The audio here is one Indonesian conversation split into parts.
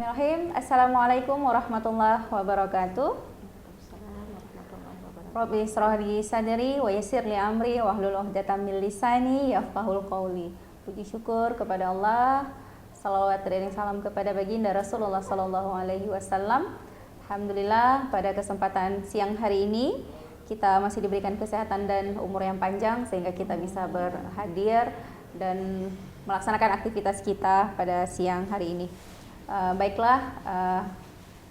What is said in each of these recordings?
Bismillahirrahmanirrahim. Assalamualaikum warahmatullahi wabarakatuh. Rabbi israh li sadri wa yassir li amri wahlul 'uqdatam min lisani yafqahul qawli. Puji syukur kepada Allah, salawat dan salam kepada baginda Rasulullah sallallahu alaihi wasallam. Alhamdulillah pada kesempatan siang hari ini kita masih diberikan kesehatan dan umur yang panjang sehingga kita bisa berhadir dan melaksanakan aktivitas kita pada siang hari ini.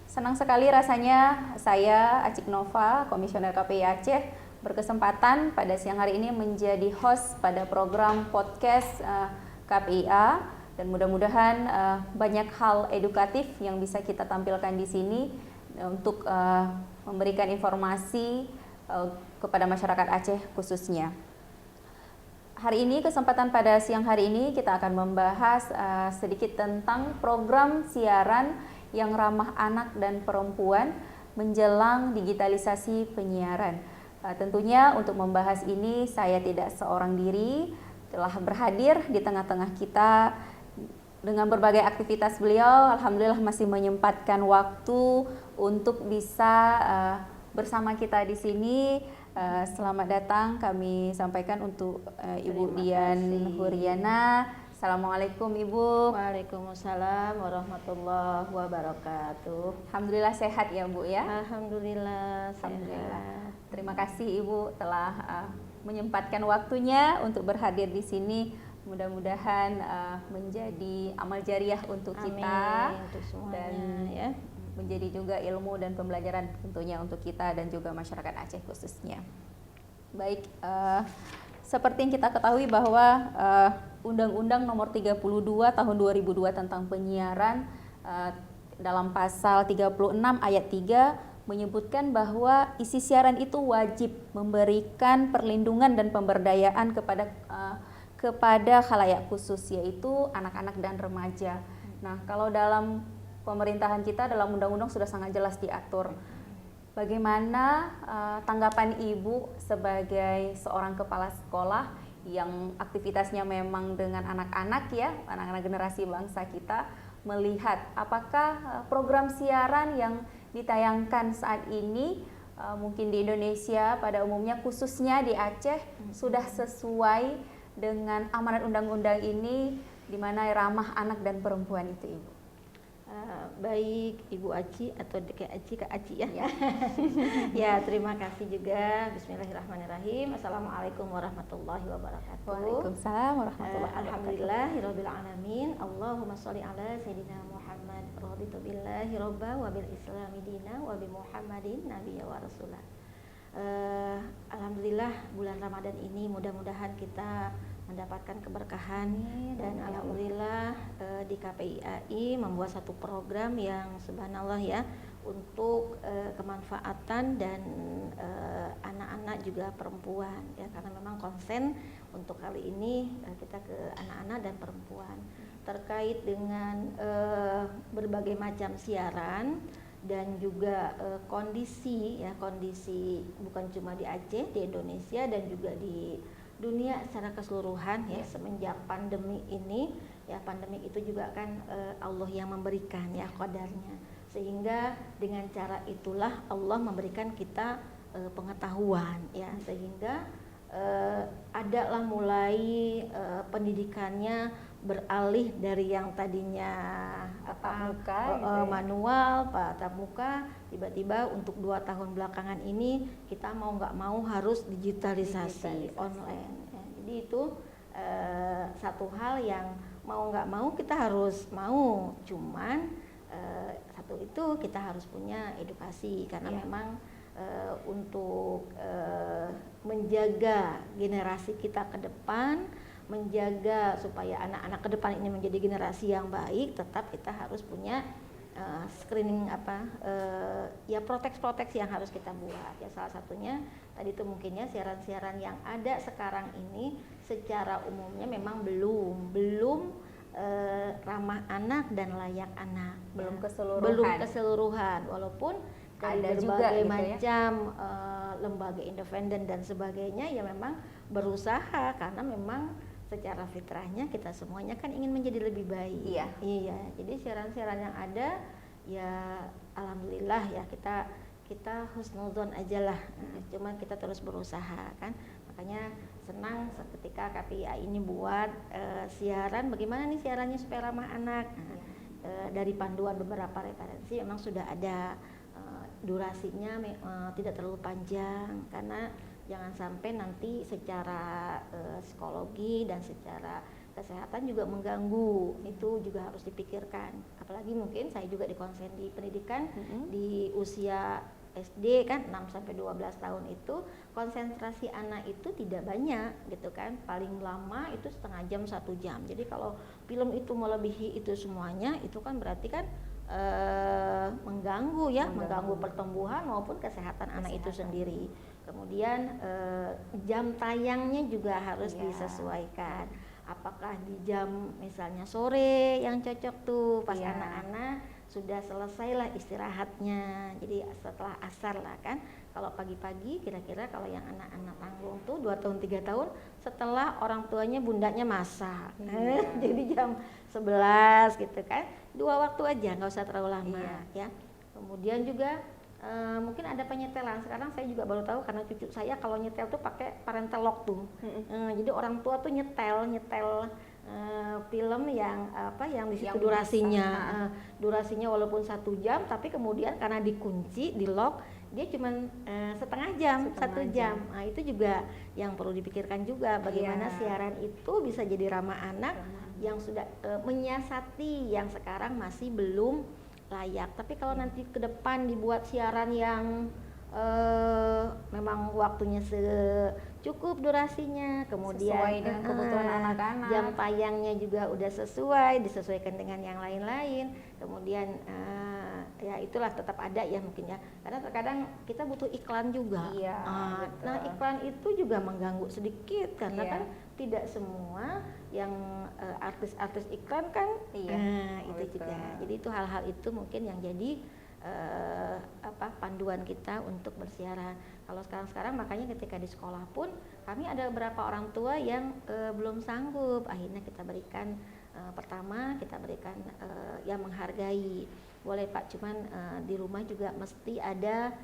Senang sekali rasanya saya Acik Nova, Komisioner KPI Aceh, berkesempatan pada siang hari ini menjadi host pada program podcast KPIA, dan mudah-mudahan banyak hal edukatif yang bisa kita tampilkan di sini untuk memberikan informasi kepada masyarakat Aceh khususnya. Hari ini, kesempatan pada siang hari ini kita akan membahas sedikit tentang program siaran yang ramah anak dan perempuan menjelang digitalisasi penyiaran. Tentunya untuk membahas ini saya tidak seorang diri, telah berhadir di tengah-tengah kita dengan berbagai aktivitas beliau. Alhamdulillah masih menyempatkan waktu untuk bisa bersama kita di sini. Selamat datang kami sampaikan untuk Ibu Dian Huriana. Assalamualaikum Ibu. Waalaikumsalam warahmatullahi wabarakatuh. Alhamdulillah sehat ya Bu ya. Alhamdulillah. Terima kasih Ibu telah menyempatkan waktunya untuk berhadir di sini. Mudah-mudahan menjadi amal jariah untuk kita. Untuk semuanya, dan ya. Menjadi juga ilmu dan pembelajaran tentunya untuk kita dan juga masyarakat Aceh khususnya. Baik, seperti yang kita ketahui bahwa Undang-Undang Nomor 32 Tahun 2002 tentang penyiaran dalam pasal 36 ayat 3 menyebutkan bahwa isi siaran itu wajib memberikan perlindungan dan pemberdayaan kepada khalayak khusus, yaitu anak-anak dan remaja. Nah, kalau dalam pemerintahan kita dalam undang-undang sudah sangat jelas diatur. Bagaimana tanggapan Ibu sebagai seorang kepala sekolah yang aktivitasnya memang dengan anak-anak ya, anak-anak generasi bangsa kita, melihat apakah program siaran yang ditayangkan saat ini mungkin di Indonesia pada umumnya khususnya di Aceh sudah sesuai dengan amanat undang-undang ini di mana ramah anak dan perempuan itu Ibu? Baik Ibu Aci atau Kak Aci ya. Ya, terima kasih juga. Bismillahirrahmanirrahim. Assalamualaikum warahmatullahi wabarakatuh. Waalaikumsalam warahmatullahi wabarakatuh. Alhamdulillahirabbil alamin. Allahumma sholli ala sayidina Muhammad. Raditu billahi robba wa bil islami dina wa bi Muhammadin nabiyya wa rasulah. Alhamdulillah bulan Ramadan ini mudah-mudahan kita mendapatkan keberkahan, dan alhamdulillah di KPIAI membuat satu program yang subhanallah ya untuk kemanfaatan dan anak-anak juga perempuan ya, karena memang konsen untuk kali ini kita ke anak-anak dan perempuan terkait dengan berbagai macam siaran dan juga kondisi bukan cuma di Aceh, di Indonesia dan juga di dunia secara keseluruhan ya, semenjak pandemi ini ya, pandemi itu juga kan Allah yang memberikan ya qadarnya, sehingga dengan cara itulah Allah memberikan kita pengetahuan ya, sehingga adalah mulai pendidikannya beralih dari yang tadinya manual tatap muka, tiba-tiba untuk 2 tahun belakangan ini kita mau nggak mau harus digitalisasi online ya. Jadi itu satu hal yang mau nggak mau kita harus mau, cuman satu itu kita harus punya edukasi karena memang untuk menjaga generasi kita ke depan, menjaga supaya anak-anak ke depan ini menjadi generasi yang baik, tetap kita harus punya screening proteksi yang harus kita buat ya. Salah satunya tadi itu mungkinnya siaran-siaran yang ada sekarang ini secara umumnya memang belum ramah anak dan layak anak, belum keseluruhan walaupun dari ada berbagai juga, macam lembaga independen dan sebagainya ya memang berusaha, karena memang secara fitrahnya kita semuanya kan ingin menjadi lebih baik. Iya. Iya. Jadi siaran-siaran yang ada ya alhamdulillah ya kita husnuzon aja lah. Cuman kita terus berusaha kan. Makanya senang ketika KPIA ini buat siaran, bagaimana nih siarannya supaya ramah anak. Dari panduan beberapa referensi memang sudah ada durasinya tidak terlalu panjang, karena jangan sampai nanti secara psikologi dan secara kesehatan juga mengganggu. Itu juga harus dipikirkan. Apalagi mungkin saya juga dikonsen di pendidikan di usia SD kan 6 sampai 12 tahun itu konsentrasi anak itu tidak banyak gitu kan. Paling lama itu setengah jam 1 jam. Jadi kalau film itu melebihi itu semuanya itu kan berarti kan mengganggu pertumbuhan maupun kesehatan anak itu sendiri. Kemudian jam tayangnya juga harus disesuaikan. Apakah di jam misalnya sore yang cocok tuh pas anak-anak sudah selesailah istirahatnya, jadi setelah asar lah kan. Kalau pagi-pagi kira-kira kalau yang anak-anak tanggung tuh 2 tahun 3 tahun setelah orang tuanya bundanya masak. Jadi jam 11 gitu kan, 2 waktu aja, nggak usah terlalu lama ya. Kemudian juga mungkin ada penyetelan. Sekarang saya juga baru tahu karena cucu saya kalau nyetel tuh pakai parental lock tuh. Jadi orang tua tuh nyetel film yang di situ durasinya walaupun 1 jam, tapi kemudian karena dikunci di lock dia cuman setengah jam, 1 jam. Nah itu juga yang perlu dipikirkan juga, bagaimana siaran itu bisa jadi ramah anak yang sudah menyiasati yang sekarang masih belum layak. Tapi kalau nanti ke depan dibuat siaran yang memang waktunya cukup durasinya, kemudian sesuai dengan kebutuhan anak-anak, jam tayangnya juga udah disesuaikan dengan yang lain-lain, kemudian ya itulah tetap ada ya mungkin ya, karena terkadang kita butuh iklan juga. Nah iklan itu juga mengganggu sedikit karena kan tidak semua yang artis-artis iklan kan itu juga. Jadi itu hal-hal itu mungkin yang jadi panduan kita untuk bersiaran. Kalau sekarang makanya ketika di sekolah pun kami ada beberapa orang tua yang belum sanggup, akhirnya kita berikan pertama kita berikan yang menghargai, boleh Pak, cuman di rumah juga mesti ada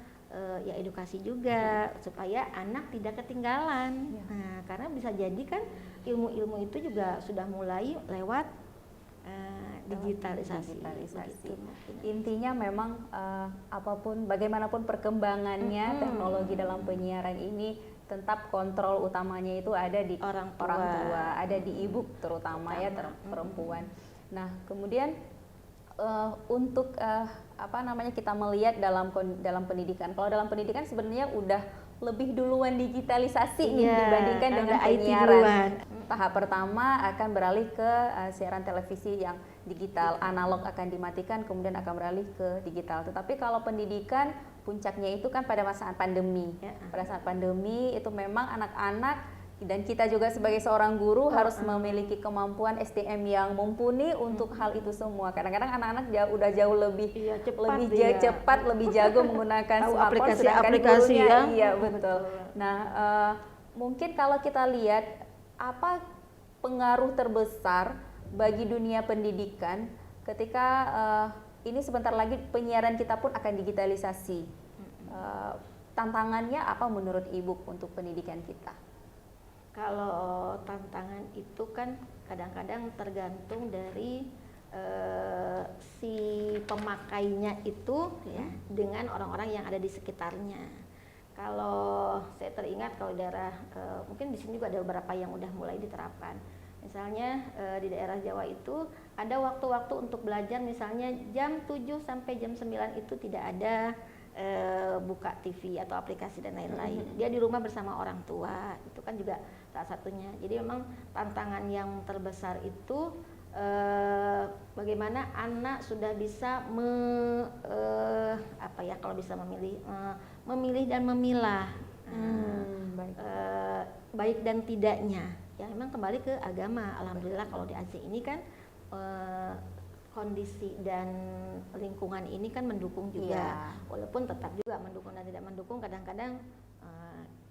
ya edukasi juga supaya anak tidak ketinggalan. Nah, karena bisa jadi kan ilmu-ilmu itu juga sudah mulai lewat digitalisasi. Begitu. Intinya memang apapun bagaimanapun perkembangannya teknologi dalam penyiaran ini tetap kontrol utamanya itu ada di orang tua, ada di ibu terutama ya perempuan. Nah, kemudian untuk kita melihat dalam pendidikan. Kalau dalam pendidikan sebenarnya udah lebih duluan digitalisasi dibandingkan dengan penyiaran. Tahap pertama akan beralih ke siaran televisi yang digital, analog akan dimatikan, kemudian akan beralih ke digital. Tetapi kalau pendidikan puncaknya itu kan pada masa pandemi. Pada saat pandemi itu memang anak-anak dan kita juga sebagai seorang guru harus memiliki kemampuan SDM yang mumpuni untuk hal itu semua. Kadang-kadang anak-anak udah jauh lebih cepat, lebih jago menggunakan smartphone, sedangkan gurunya iya betul. Nah, mungkin kalau kita lihat apa pengaruh terbesar bagi dunia pendidikan ketika ini sebentar lagi penyiaran kita pun akan digitalisasi. Tantangannya apa menurut Ibu untuk pendidikan kita? Kalau tantangan itu kan kadang-kadang tergantung dari si pemakainya itu ya dengan orang-orang yang ada di sekitarnya. Kalau saya teringat kalau daerah mungkin di sini juga ada beberapa yang udah mulai diterapkan. Misalnya di daerah Jawa itu ada waktu-waktu untuk belajar, misalnya jam 7 sampai jam 9 itu tidak ada buka TV atau aplikasi dan lain-lain. Dia di rumah bersama orang tua, itu kan juga salah satunya. Jadi memang tantangan yang terbesar itu bagaimana anak sudah bisa kalau bisa memilih dan memilah baik dan tidaknya. Ya memang kembali ke agama. Alhamdulillah kalau di Aceh ini kan kondisi dan lingkungan ini kan mendukung juga, walaupun tetap juga mendukung dan tidak mendukung kadang-kadang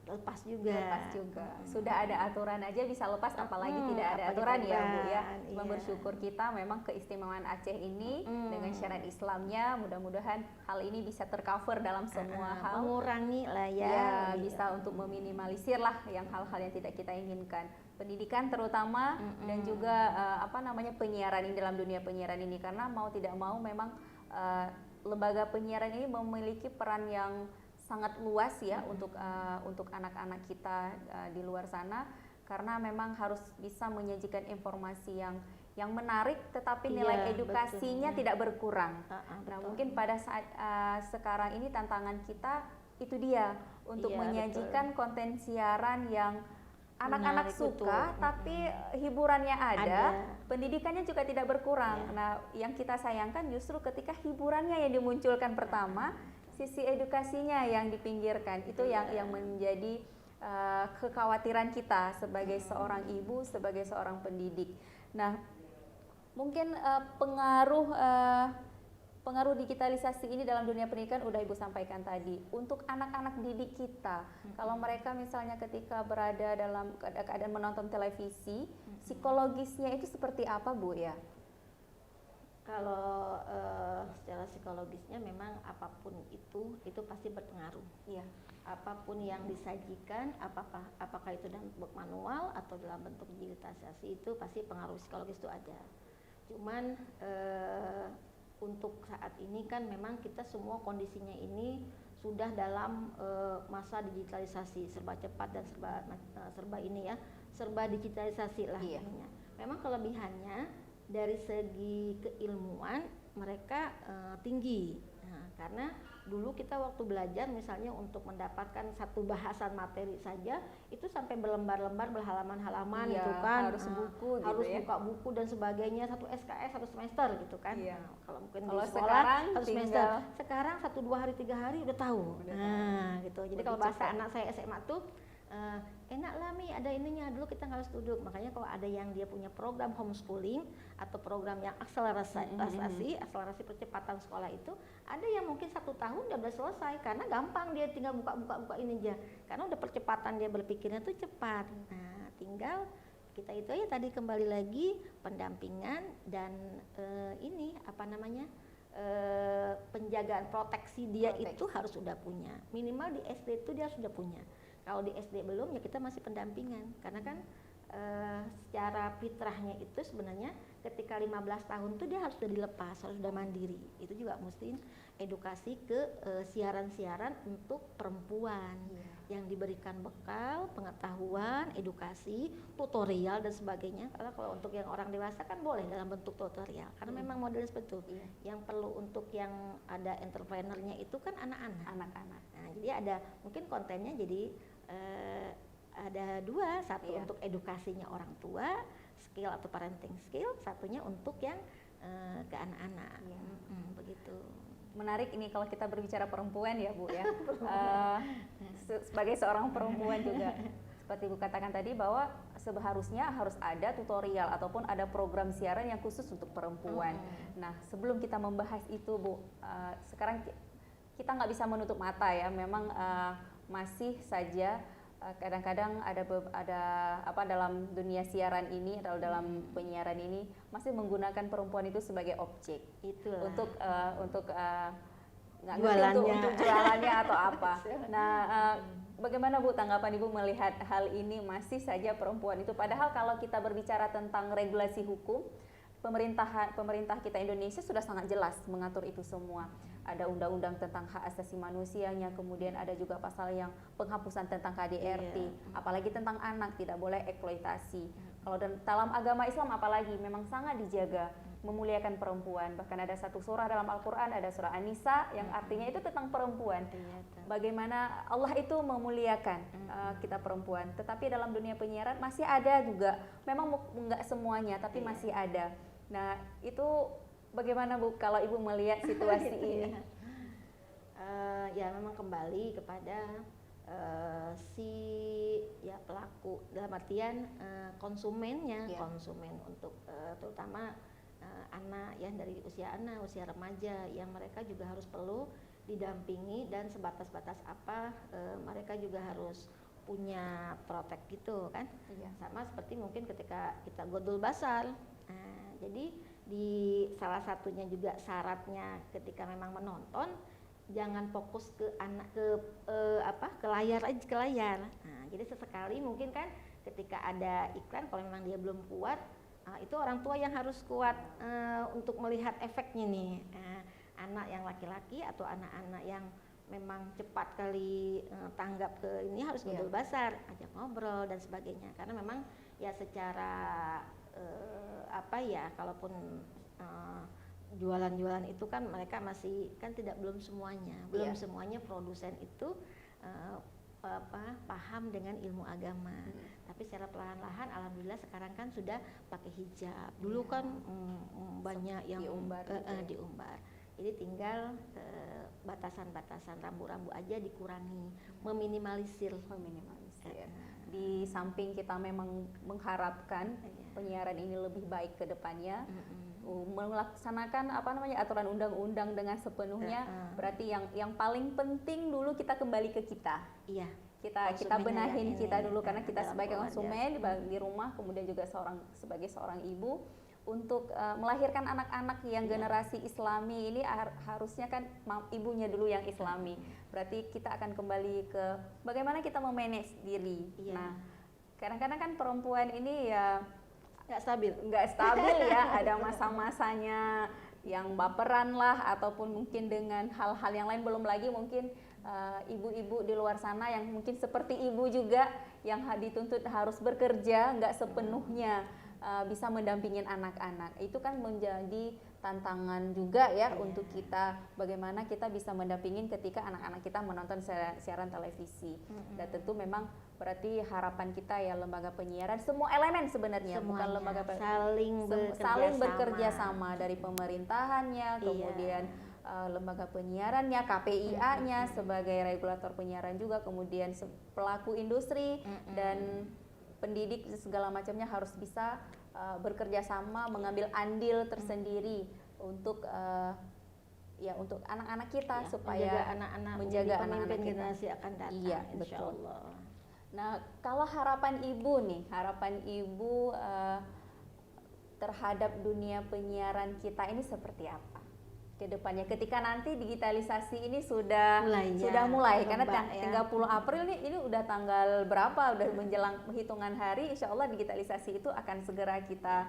lepas juga. Lepas juga. Sudah ada aturan aja bisa lepas, apalagi tidak ada apalagi aturan ya Bu ya. Cuma iya. bersyukur kita memang keistimewaan Aceh ini dengan syariat Islamnya, mudah-mudahan hal ini bisa tercover dalam semua hal. Mengurangi lah ya. Ya, bisa untuk meminimalisir lah yang hal-hal yang tidak kita inginkan. Pendidikan terutama dan juga penyiaran ini, dalam dunia penyiaran ini, karena mau tidak mau memang lembaga penyiaran ini memiliki peran yang sangat luas ya untuk anak-anak kita di luar sana, karena memang harus bisa menyajikan informasi yang menarik, tetapi nilai edukasinya tidak berkurang. Nah, mungkin pada saat sekarang ini tantangan kita itu dia, untuk menyajikan konten siaran yang anak-anak suka, tapi hiburannya ada, pendidikannya juga tidak berkurang. Nah, yang kita sayangkan justru ketika hiburannya yang dimunculkan pertama, sisi edukasinya yang dipinggirkan. Itu yang menjadi kekhawatiran kita sebagai seorang ibu, sebagai seorang pendidik. Nah, mungkin pengaruh digitalisasi ini dalam dunia pendidikan udah Ibu sampaikan tadi. Untuk anak-anak didik kita, kalau mereka misalnya ketika berada dalam keadaan menonton televisi, psikologisnya itu seperti apa Bu ya? Kalau secara psikologisnya memang apapun itu pasti berpengaruh. Iya. Apapun yang disajikan, apakah itu dalam bentuk manual atau dalam bentuk digitalisasi, itu pasti pengaruh psikologis itu ada. Cuman untuk saat ini kan memang kita semua kondisinya ini sudah dalam masa digitalisasi, serba cepat dan serba digitalisasi lah. Memang kelebihannya dari segi keilmuan mereka tinggi. Nah, karena dulu kita waktu belajar misalnya untuk mendapatkan satu bahasan materi saja itu sampai berlembar-lembar, berhalaman-halaman gitu kan. Harus buku gitu, harus ya. buka buku dan sebagainya, satu SKS satu semester gitu kan. Nah, kalau mungkin di sekarang sekolah satu semester. Sekarang 1-2 hari 3 hari udah tahu. Gitu. Jadi kalau bahasa anak saya SMA tuh enak lah Mi, ada ininya, dulu kita nggak harus duduk. Makanya kalau ada yang dia punya program homeschooling atau program yang akselerasi percepatan sekolah, itu ada yang mungkin 1 tahun udah selesai karena gampang, dia tinggal buka ini aja, karena udah percepatan dia berpikirnya tuh cepat. Nah, tinggal kita itu aja tadi kembali lagi pendampingan dan penjagaan proteksi dia itu harus sudah punya, minimal di SD itu dia sudah punya. Kalau di SD belum, ya kita masih pendampingan, karena kan secara fitrahnya itu sebenarnya ketika 15 tahun tuh dia harus sudah dilepas, harus sudah mandiri. Itu juga mesti edukasi ke siaran-siaran untuk perempuan yang diberikan bekal, pengetahuan, edukasi, tutorial dan sebagainya. Karena kalau untuk yang orang dewasa kan boleh dalam bentuk tutorial, karena memang modelnya seperti itu. Yang perlu untuk yang ada entrepreneurnya itu kan anak-anak. Nah, jadi ada mungkin kontennya jadi ada 2, satu untuk edukasinya orang tua, skill atau parenting skill, satunya untuk yang ke anak-anak. Begitu. Menarik ini kalau kita berbicara perempuan ya Bu ya. Sebagai seorang perempuan juga, seperti Bu katakan tadi bahwa seharusnya harus ada tutorial ataupun ada program siaran yang khusus untuk perempuan. Nah, sebelum kita membahas itu Bu, sekarang kita nggak bisa menutup mata ya, memang masih saja kadang-kadang ada dalam dunia siaran ini atau dalam penyiaran ini masih menggunakan perempuan itu sebagai objek. Itulah. untuk jualannya atau apa. Nah, bagaimana Bu tanggapan Ibu melihat hal ini, masih saja perempuan itu, padahal kalau kita berbicara tentang regulasi hukum, pemerintah kita Indonesia sudah sangat jelas mengatur itu semua. Ada undang-undang tentang hak asasi manusianya, kemudian ada juga pasal yang penghapusan tentang KDRT, apalagi tentang anak, tidak boleh eksploitasi. Kalau dalam agama Islam apalagi memang sangat dijaga, memuliakan perempuan. Bahkan ada satu surah dalam Al-Quran, ada surah An-Nisa yang artinya itu tentang perempuan. Bagaimana Allah itu memuliakan kita perempuan. Tetapi dalam dunia penyiaran masih ada juga, memang enggak semuanya, tapi masih ada. Nah, itu bagaimana Bu kalau Ibu melihat situasi ini? Ya memang kembali kepada pelaku, dalam artian konsumennya, konsumen untuk terutama anak ya, dari usia remaja yang mereka juga harus perlu didampingi, dan sebatas-batas apa mereka juga harus punya protek gitu kan. Iya. Sama seperti mungkin ketika kita godul basal. Nah, jadi di salah satunya juga syaratnya ketika memang menonton, jangan fokus ke anak ke layar aja, ke layar. Nah, jadi sesekali mungkin kan ketika ada iklan, kalau memang dia belum kuat, itu orang tua yang harus kuat untuk melihat efeknya nih. Anak yang laki-laki atau anak-anak yang memang cepat kali tanggap ke ini harus godul basar, ajak ngobrol dan sebagainya. Karena memang ya secara kalaupun jualan-jualan itu kan mereka masih kan belum semuanya produsen itu paham dengan ilmu agama. Tapi secara perlahan-lahan alhamdulillah sekarang kan sudah pakai hijab. Dulu kan banyak yang diumbar. Jadi tinggal batasan-batasan rambu-rambu aja dikurangi, meminimalisir. Di samping kita memang mengharapkan penyiaran ini lebih baik ke depannya, melaksanakan aturan undang-undang dengan sepenuhnya, berarti yang paling penting dulu kita kembali ke kita. Iya. Kita benahin kita dulu, karena kita sebagai konsumen di rumah, kemudian juga sebagai seorang ibu, untuk melahirkan anak-anak yang generasi Islami ini harusnya kan ibunya dulu yang Islami. Berarti kita akan kembali ke bagaimana kita memanage diri. Nah, kadang-kadang kan perempuan ini ya nggak stabil ya, ada masa-masanya yang baperan lah, ataupun mungkin dengan hal-hal yang lain. Belum lagi mungkin ibu-ibu di luar sana yang mungkin seperti ibu juga yang dituntut harus bekerja, nggak sepenuhnya bisa mendampingin anak-anak. Itu kan menjadi tantangan juga ya untuk kita, bagaimana kita bisa mendampingin ketika anak-anak kita menonton siaran televisi. Dan tentu memang berarti harapan kita ya lembaga penyiaran, semua elemen sebenarnya, bukan lembaga saling bekerja sama dari pemerintahannya, kemudian lembaga penyiarannya, KPIA-nya sebagai regulator penyiaran juga, kemudian pelaku industri dan pendidik segala macamnya harus bisa bekerja sama, mengambil andil tersendiri untuk untuk anak-anak kita, supaya menjaga anak-anak kita generasi akan datang. Iya, insyaallah. Nah, kalau harapan ibu terhadap dunia penyiaran kita ini seperti apa ke depannya, ketika nanti digitalisasi ini sudah mulai karena 30 April ini udah tanggal berapa, udah menjelang hitungan hari, insya Allah digitalisasi itu akan segera kita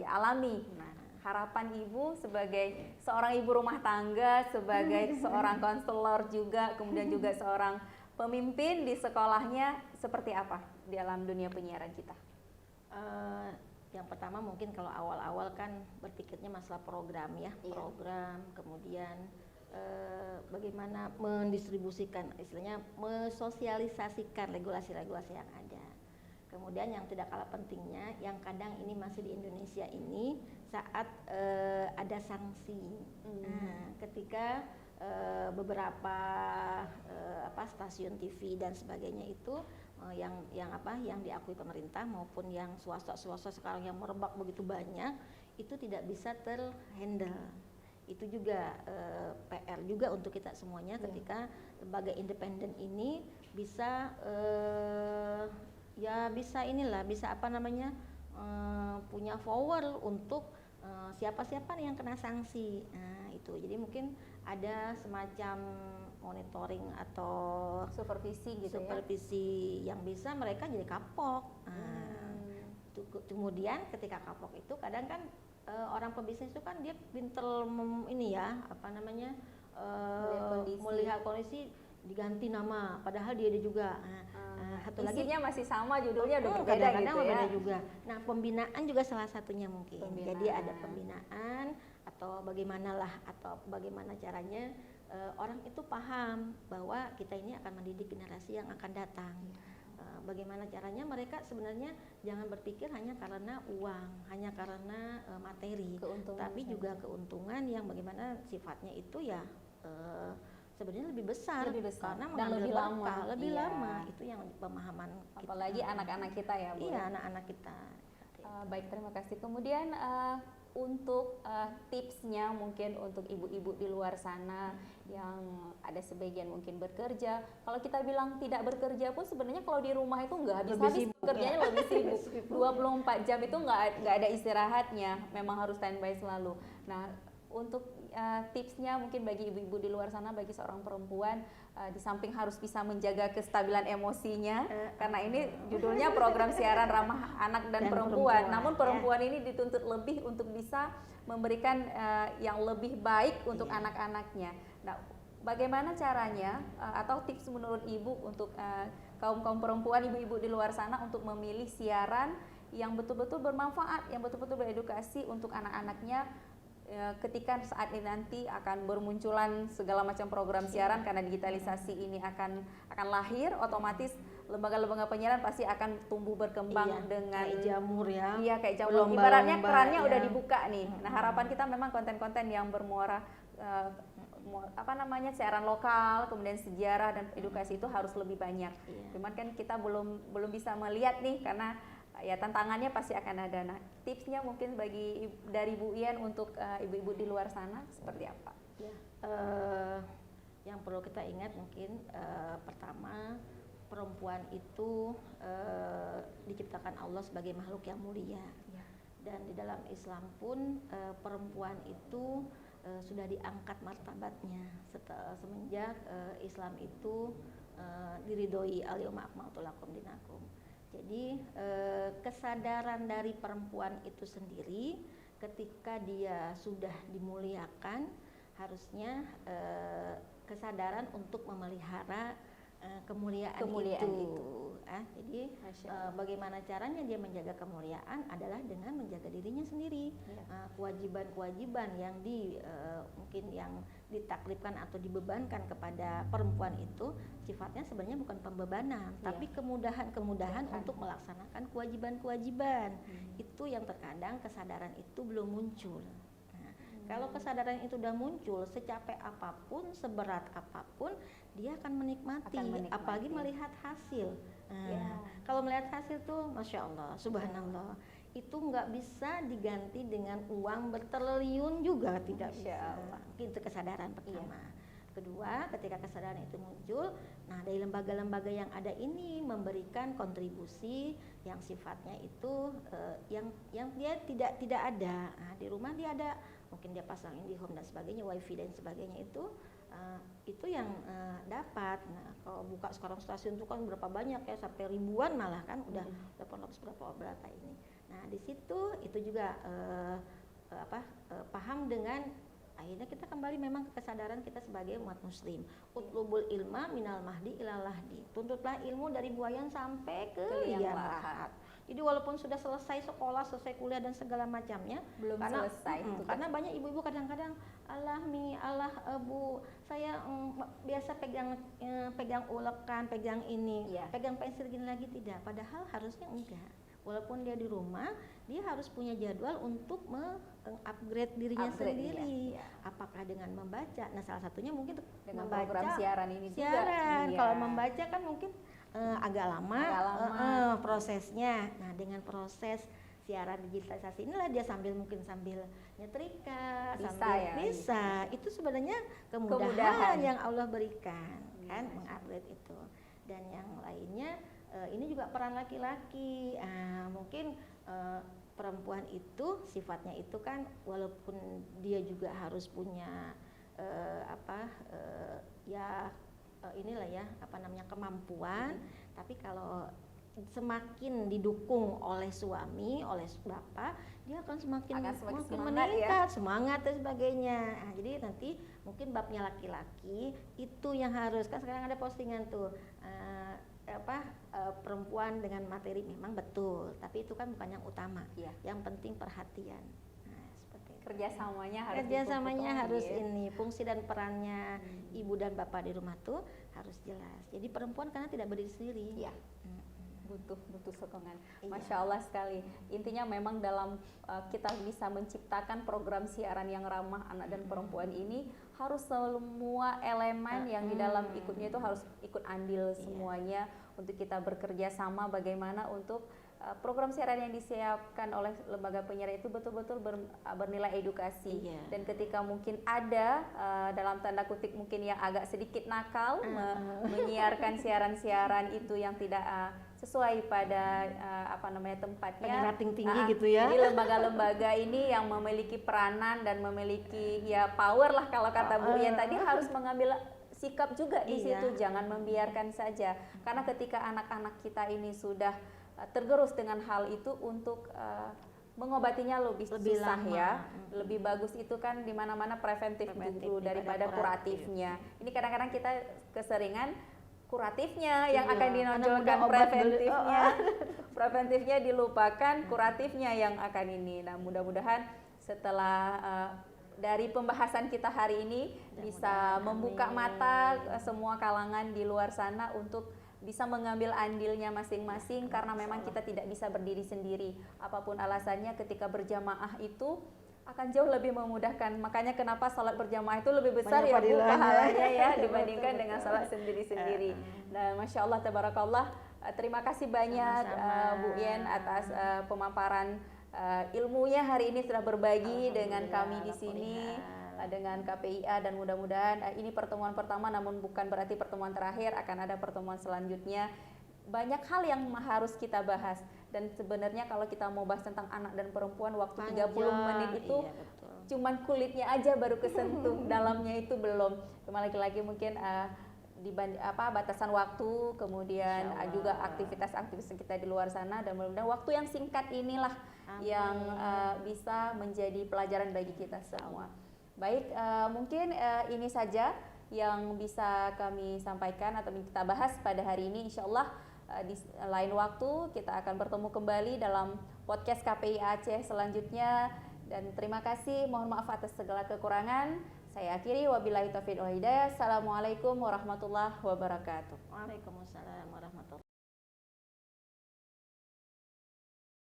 alami. Nah, harapan ibu sebagai seorang ibu rumah tangga, sebagai seorang konselor juga, kemudian juga seorang pemimpin di sekolahnya, seperti apa di dalam dunia penyiaran kita? Yang pertama mungkin kalau awal-awal kan berpikirnya masalah program ya, program, kemudian bagaimana mendistribusikan, istilahnya mensosialisasikan regulasi-regulasi yang ada. Kemudian yang tidak kalah pentingnya, yang kadang ini masih di Indonesia ini, saat ada sanksi. Nah, ketika beberapa stasiun TV dan sebagainya itu yang diakui pemerintah maupun yang swasta sekarang yang merebak begitu banyak, itu tidak bisa terhandle. Itu juga PR juga untuk kita semuanya ketika lembaga independen ini bisa punya power untuk siapa-siapa yang kena sanksi. Nah, itu. Jadi mungkin ada semacam monitoring atau supervisi yang bisa mereka jadi kapok. Kemudian ketika kapok itu kadang kan orang pebisnis itu kan dia pinter melihat kondisi diganti nama, padahal dia juga. Satu lagi masih sama, judulnya udah berbeda gitu ya. Berbeda juga. Nah, pembinaan juga salah satunya mungkin. Jadi ada pembinaan atau bagaimana caranya orang itu paham bahwa kita ini akan mendidik generasi yang akan datang. Bagaimana caranya mereka sebenarnya jangan berpikir hanya karena uang, hanya karena materi, tapi juga keuntungan yang bagaimana sifatnya itu ya sebenarnya lebih besar karena lebih lama. Itu yang pemahaman kita. Apalagi anak-anak kita ya, Bu. Iya, anak-anak kita. Baik, terima kasih. Kemudian untuk tipsnya mungkin untuk ibu-ibu di luar sana yang ada sebagian mungkin bekerja. Kalau kita bilang tidak bekerja pun sebenarnya kalau di rumah itu nggak habis-habis bekerjanya, lebih sibuk. 24 jam itu nggak ada istirahatnya, memang harus standby selalu. Nah, untuk tipsnya mungkin bagi ibu-ibu di luar sana, bagi seorang perempuan, di samping harus bisa menjaga kestabilan emosinya, karena ini judulnya program siaran ramah anak dan perempuan. Namun perempuan ini dituntut lebih untuk bisa memberikan yang lebih baik untuk anak-anaknya. Nah, bagaimana caranya atau tips menurut ibu untuk kaum perempuan, ibu-ibu di luar sana untuk memilih siaran yang betul-betul bermanfaat, yang betul-betul beredukasi untuk anak-anaknya ketika saat ini nanti akan bermunculan segala macam program siaran, karena digitalisasi ini akan lahir, otomatis lembaga-lembaga penyiaran pasti akan tumbuh berkembang dengan kayak jamur ya. Iya, kayak jamur. Ibaratnya kerannya udah dibuka nih. Nah, harapan kita memang konten-konten yang bermuara siaran lokal, kemudian sejarah dan edukasi itu harus lebih banyak. Cuman kan kita belum bisa melihat nih, karena ya tantangannya pasti akan ada. Nah, tipsnya mungkin dari Bu Ian untuk ibu-ibu di luar sana seperti apa? Yang perlu kita ingat mungkin pertama, perempuan itu diciptakan Allah sebagai makhluk yang mulia. Dan di dalam Islam pun perempuan itu sudah diangkat martabatnya semenjak Islam itu diridhoi al-yauma akmaltu lakum dinakum. Jadi kesadaran dari perempuan itu sendiri ketika dia sudah dimuliakan, harusnya kesadaran untuk memelihara kemuliaan itu. Jadi bagaimana caranya dia menjaga kemuliaan adalah dengan menjaga dirinya sendiri. Kewajiban-kewajiban yang mungkin yang ditaklifkan atau dibebankan kepada perempuan itu sifatnya sebenarnya bukan pembebanan, tapi kemudahan-kemudahan untuk melaksanakan kewajiban-kewajiban. Itu yang terkadang kesadaran itu belum muncul. Kalau kesadaran itu sudah muncul, secapek apapun, seberat apapun, dia akan menikmati. Apalagi melihat hasil. Kalau melihat hasil tuh, masya Allah, subhanallah, itu nggak bisa diganti dengan uang bertriliun juga, tidak bisa. Itu kesadaran pertama. Kedua, ketika kesadaran itu muncul, nah dari lembaga-lembaga yang ada ini memberikan kontribusi yang sifatnya itu yang dia tidak ada. Nah, di rumah dia ada, mungkin dia pasang IndiHome dan sebagainya, wifi dan sebagainya itu yang dapat. Nah, kalau buka sekarang stasiun itu kan berapa banyak ya, sampai ribuan malah kan, udah berapa ini. Nah, di situ itu juga paham dengan akhirnya kita kembali memang ke kesadaran kita sebagai umat muslim. Utlubul ilma minal mahdi ilal lahdi. Tuntutlah ilmu dari buayan sampai ke liang lahat. Jadi walaupun sudah selesai sekolah, selesai kuliah dan segala macamnya, belum selesai. Karena banyak ibu-ibu kadang-kadang, Bu, saya biasa pegang ulekan, pegang ini, pegang pensil gini lagi, tidak. Padahal harusnya enggak. Walaupun dia di rumah, dia harus punya jadwal untuk meng-upgrade dirinya sendiri. Apakah dengan membaca? Nah, salah satunya mungkin dengan membaca program siaran ini juga. Kalau membaca kan mungkin agak lama prosesnya. Nah, dengan proses siaran digitalisasi inilah dia sambil nyetrika, bisa. Itu sebenarnya kemudahan yang Allah berikan, kan, mengupgrade itu. Dan yang lainnya ini juga peran laki-laki. Mungkin perempuan itu sifatnya itu kan, walaupun dia juga harus punya kemampuan, tapi kalau semakin didukung oleh suami, oleh bapak, dia akan semakin meningkat, semangat dan sebagainya. Nah, jadi nanti mungkin babnya laki-laki itu yang harus, kan sekarang ada postingan tuh perempuan dengan materi memang betul, tapi itu kan bukan yang utama. Yang penting perhatian. Nah, seperti itu. Kerjasamanya harus ini, fungsi dan perannya ibu dan bapak di rumah tuh harus jelas. Jadi perempuan karena tidak berdiri sendiri. Butuh sokongan. Masya Allah sekali. Intinya memang dalam kita bisa menciptakan program siaran yang ramah anak dan perempuan ini, harus semua elemen yang di dalam ikutnya itu harus ikut andil semuanya, untuk kita bekerja sama bagaimana untuk program siaran yang disiapkan oleh lembaga penyiaran itu betul-betul bernilai edukasi. Iya. Dan ketika mungkin ada dalam tanda kutip mungkin yang agak sedikit nakal menyiarkan siaran-siaran itu yang tidak sesuai pada tempatnya, Pengen tinggi gitu ya. Jadi lembaga-lembaga ini yang memiliki peranan dan memiliki ya power lah kalau kata Bu Yen tadi, harus mengambil sikap juga di situ, jangan membiarkan saja. Karena ketika anak-anak kita ini sudah tergerus dengan hal itu, untuk mengobatinya lebih susah lama. ya. Lebih bagus itu kan di mana-mana preventif dulu daripada kuratifnya. Ini kadang-kadang kita keseringan kuratifnya yang akan dinonjolkan preventifnya. Preventifnya dilupakan, kuratifnya yang akan ini. Nah, mudah-mudahan setelah dari pembahasan kita hari ini bisa membuka mata semua kalangan di luar sana untuk bisa mengambil andilnya masing-masing, karena memang kita tidak bisa berdiri sendiri. Apapun alasannya, ketika berjamaah itu akan jauh lebih memudahkan. Makanya kenapa salat berjamaah itu lebih besar ya Bu pahalanya ya dibandingkan dengan salat sendiri-sendiri. Nah, Masya Allah, tabarakallah. Terima kasih banyak Bu Yen atas pemaparan ilmunya hari ini, sudah berbagi dengan kami di sini, dengan KPIA, dan mudah-mudahan ini pertemuan pertama namun bukan berarti pertemuan terakhir, akan ada pertemuan selanjutnya. Banyak hal yang harus kita bahas, dan sebenarnya kalau kita mau bahas tentang anak dan perempuan, waktu 30 menit itu cuman kulitnya aja baru kesentuh, dalamnya itu belum. Cuma lagi-lagi mungkin batasan waktu, kemudian juga aktivitas-aktivitas kita di luar sana, dan mudah-mudahan waktu yang singkat inilah yang bisa menjadi pelajaran bagi kita semua. Baik, mungkin ini saja yang bisa kami sampaikan atau kita bahas pada hari ini. Insya Allah di lain waktu kita akan bertemu kembali dalam podcast KPI Aceh selanjutnya. Dan terima kasih, mohon maaf atas segala kekurangan. Saya akhiri, wabillahi taufiq wal hidayah. Assalamualaikum warahmatullahi wabarakatuh. Waalaikumsalam warahmatullahi wabarakatuh.